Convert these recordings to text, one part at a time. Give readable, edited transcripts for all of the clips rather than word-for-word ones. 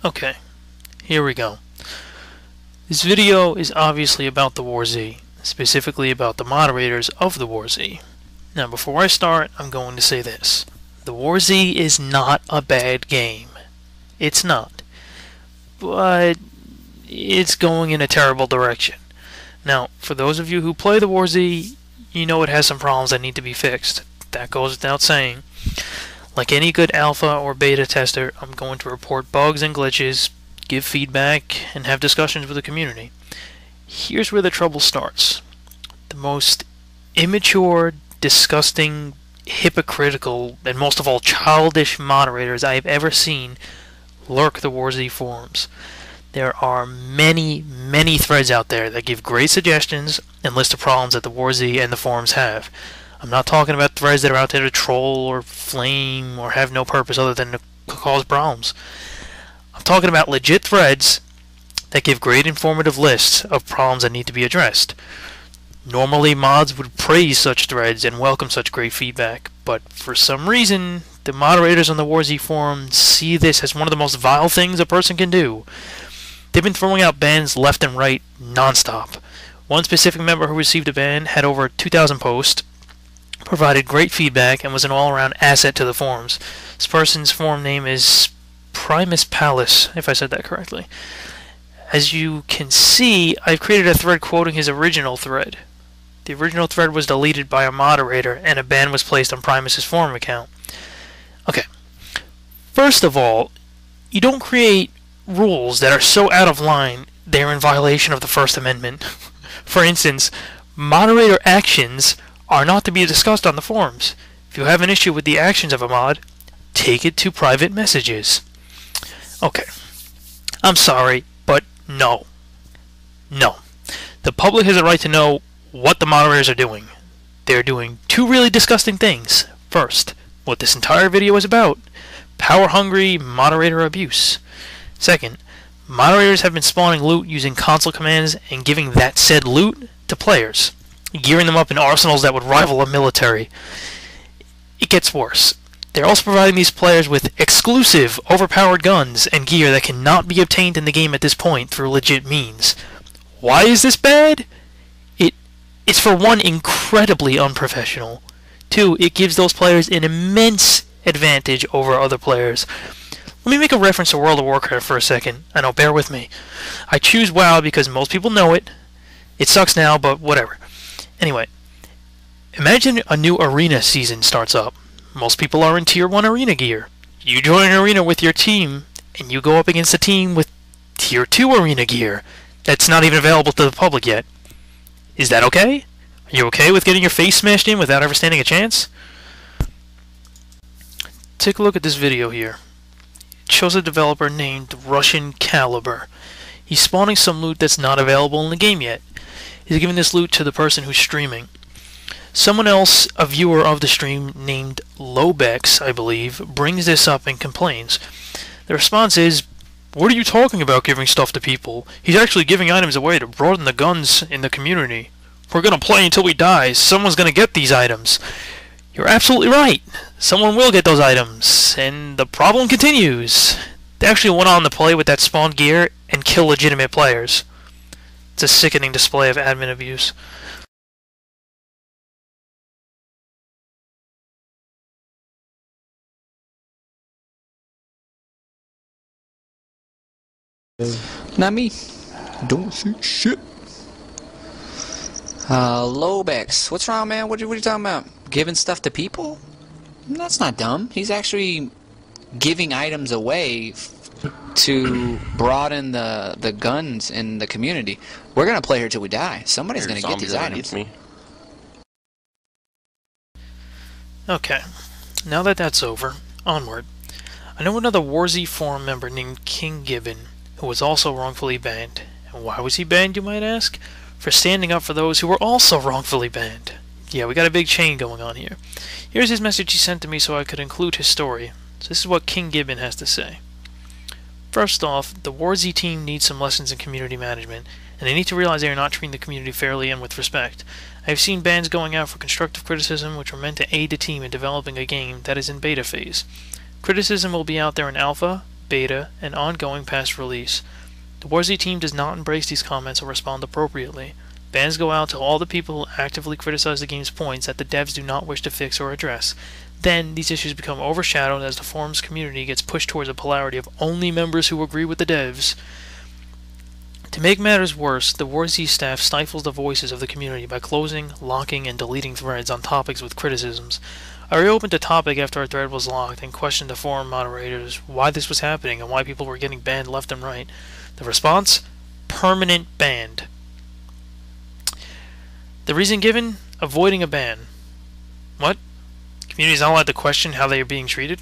Okay, here we go. This video is obviously about the War Z, specifically about the moderators of the War Z. Now before I start, I'm going to say this. The War Z is not a bad game. It's not. But it's going in a terrible direction. Now, for those of you who play the War Z, you know it has some problems that need to be fixed. That goes without saying. Like any good alpha or beta tester, I'm going to report bugs and glitches, give feedback, and have discussions with the community. Here's where the trouble starts. The most immature, disgusting, hypocritical, and most of all childish moderators I have ever seen lurk the War Z forums. There are many, many threads out there that give great suggestions and list the problems that the War Z and the forums have. I'm not talking about threads that are out there to troll or flame or have no purpose other than to cause problems. I'm talking about legit threads that give great informative lists of problems that need to be addressed. Normally mods would praise such threads and welcome such great feedback, but for some reason the moderators on the War Z forum see this as one of the most vile things a person can do. They've been throwing out bans left and right non-stop. One specific member who received a ban had over 2,000 posts, provided great feedback, and was an all-around asset to the forums. This person's forum name is Primus Palace, if I said that correctly. As you can see, I've created a thread quoting his original thread. The original thread was deleted by a moderator, and a ban was placed on Primus's forum account. Okay. First of all, you don't create rules that are so out of line they're in violation of the First Amendment. For instance, moderator actions are not to be discussed on the forums. If you have an issue with the actions of a mod, take it to private messages. Okay. I'm sorry, but no. No. The public has a right to know what the moderators are doing. They're doing two really disgusting things. First, what this entire video is about: power-hungry moderator abuse. Second, moderators have been spawning loot using console commands and giving that said loot to players, gearing them up in arsenals that would rival a military. It gets worse. They're also providing these players with exclusive, overpowered guns and gear that cannot be obtained in the game at this point through legit means. Why is this bad? It's for one, incredibly unprofessional. Two, it gives those players an immense advantage over other players. Let me make a reference to World of Warcraft for a second. I know, bear with me. I choose WoW because most people know it. It sucks now, but whatever. Anyway, imagine a new arena season starts up. Most people are in Tier 1 arena gear. You join an arena with your team, and you go up against a team with Tier 2 arena gear that's not even available to the public yet. Is that okay? Are you okay with getting your face smashed in without ever standing a chance? Take a look at this video here. It shows a developer named Russian Caliber. He's spawning some loot that's not available in the game yet. He's giving this loot to the person who's streaming. Someone else, a viewer of the stream named Lobex, I believe, brings this up and complains. The response is, "What are you talking about giving stuff to people? He's actually giving items away to broaden the guns in the community. We're gonna play until we die. Someone's gonna get these items." You're absolutely right. Someone will get those items, and the problem continues. They actually went on to play with that spawned gear and kill legitimate players. It's a sickening display of admin abuse. Not me. Don't say shit. Lobex. What's wrong, man? What are you talking about? Giving stuff to people? That's not dumb. He's actually giving items away to broaden the guns in the community. We're gonna play here till we die. Somebody's gonna get these items. Okay. Now that that's over, onward. I know another War Z forum member named King Gibbon, who was also wrongfully banned. And why was he banned, you might ask? For standing up for those who were also wrongfully banned. Yeah, we got a big chain going on here. Here's his message he sent to me so I could include his story. So this is what King Gibbon has to say. First off, the War Z team needs some lessons in community management, and they need to realize they are not treating the community fairly and with respect. I have seen bans going out for constructive criticism which were meant to aid the team in developing a game that is in beta phase. Criticism will be out there in alpha, beta, and ongoing past release. The WarZ team does not embrace these comments or respond appropriately. Bans go out to all the people who actively criticize the game's points that the devs do not wish to fix or address. Then, these issues become overshadowed as the forums community gets pushed towards a polarity of only members who agree with the devs. To make matters worse, the WarZ staff stifles the voices of the community by closing, locking, and deleting threads on topics with criticisms. I reopened a topic after our thread was locked and questioned the forum moderators why this was happening and why people were getting banned left and right. The response? Permanent banned. The reason given? Avoiding a ban. What? Community's not allowed to question how they are being treated?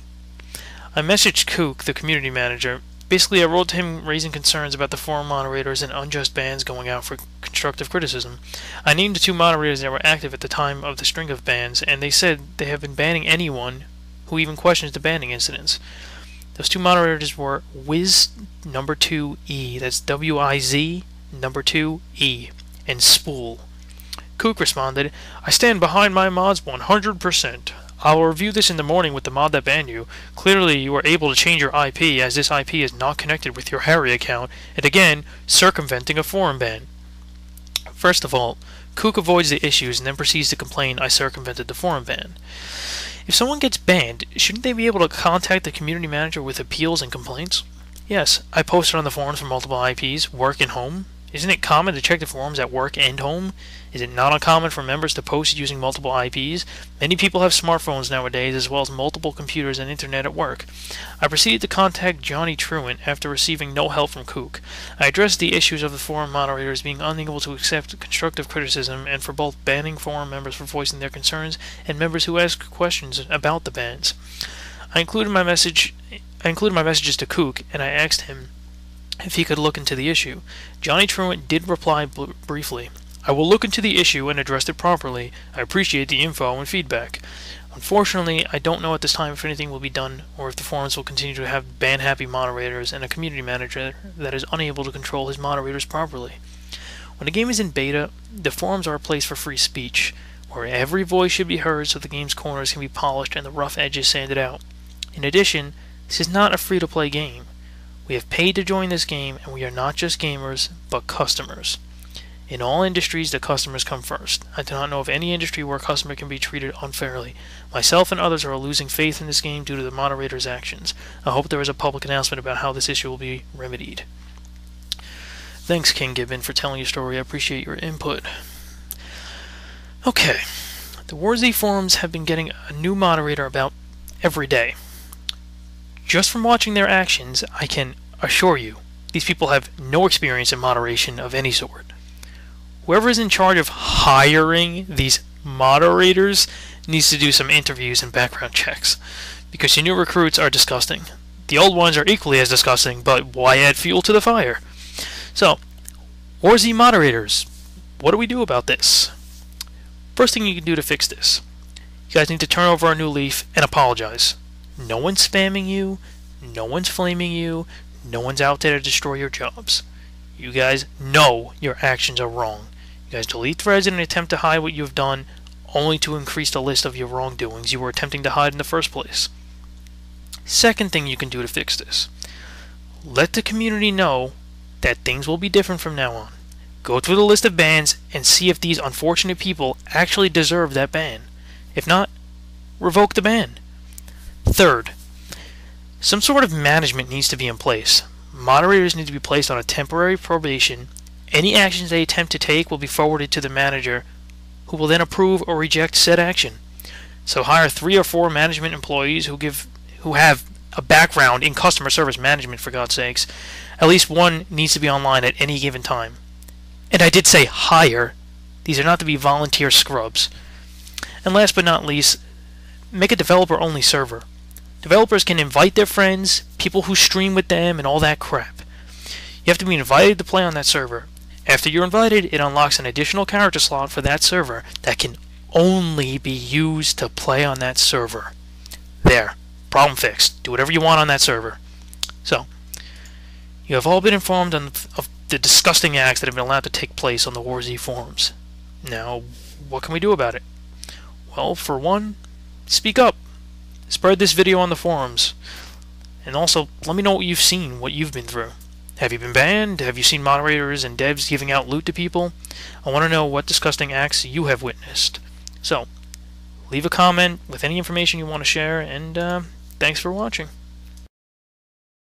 I messaged Kook, the community manager. Basically, I wrote to him raising concerns about the forum moderators and unjust bans going out for constructive criticism. I named the 2 moderators that were active at the time of the string of bans, and they said they have been banning anyone who even questions the banning incidents. Those 2 moderators were Wiz number 2E, that's W-I-Z number 2E, and Spool. Kook responded, I stand behind my mods 100%. I will review this in the morning with the mod that banned you. Clearly you were able to change your IP as this IP is not connected with your Harry account, and again, circumventing a forum ban. First of all, Kook avoids the issues and then proceeds to complain I circumvented the forum ban. If someone gets banned, shouldn't they be able to contact the community manager with appeals and complaints? Yes, I posted on the forums for multiple IPs, work and home. Isn't it common to check the forums at work and home? Is it not uncommon for members to post using multiple IPs? Many people have smartphones nowadays, as well as multiple computers and internet at work. I proceeded to contact Johnny Truant after receiving no help from Kook. I addressed the issues of the forum moderators being unable to accept constructive criticism, and for both banning forum members for voicing their concerns and members who ask questions about the bans. I included my messages to Kook, and I asked him if he could look into the issue. Johnny Truant did reply briefly. I will look into the issue and address it properly. I appreciate the info and feedback. Unfortunately, I don't know at this time if anything will be done or if the forums will continue to have ban-happy moderators and a community manager that is unable to control his moderators properly. When a game is in beta, the forums are a place for free speech, where every voice should be heard so the game's corners can be polished and the rough edges sanded out. In addition, this is not a free-to-play game. We have paid to join this game, and we are not just gamers, but customers. In all industries, the customers come first. I do not know of any industry where a customer can be treated unfairly. Myself and others are losing faith in this game due to the moderator's actions. I hope there is a public announcement about how this issue will be remedied. Thanks, King Gibbon, for telling your story. I appreciate your input. Okay. The WarZ forums have been getting a new moderator about every day. Just from watching their actions, I can assure you, these people have no experience in moderation of any sort. Whoever is in charge of hiring these moderators needs to do some interviews and background checks, because your new recruits are disgusting. The old ones are equally as disgusting, but why add fuel to the fire? So, WarZ moderators, what do we do about this? First thing you can do to fix this, you guys need to turn over a new leaf and apologize. No one's spamming you, no one's flaming you, no one's out there to destroy your jobs. You guys know your actions are wrong. You guys delete threads in an attempt to hide what you've done, only to increase the list of your wrongdoings you were attempting to hide in the first place. Second thing you can do to fix this, let the community know that things will be different from now on. Go through the list of bans and see if these unfortunate people actually deserve that ban. If not, revoke the ban. Third, some sort of management needs to be in place. Moderators need to be placed on a temporary probation. Any actions they attempt to take will be forwarded to the manager, who will then approve or reject said action. So hire 3 or 4 management employees who have a background in customer service management, for God's sakes. At least one needs to be online at any given time. And I did say hire. These are not to be volunteer scrubs. And last but not least, make a developer-only server. Developers can invite their friends, people who stream with them, and all that crap. You have to be invited to play on that server. After you're invited, it unlocks an additional character slot for that server that can only be used to play on that server. There. Problem fixed. Do whatever you want on that server. So, you have all been informed of the disgusting acts that have been allowed to take place on the WarZ forums. Now, what can we do about it? Well, for one, speak up. Spread this video on the forums. And also, let me know what you've seen, what you've been through. Have you been banned? Have you seen moderators and devs giving out loot to people? I want to know what disgusting acts you have witnessed. So, leave a comment with any information you want to share, and thanks for watching.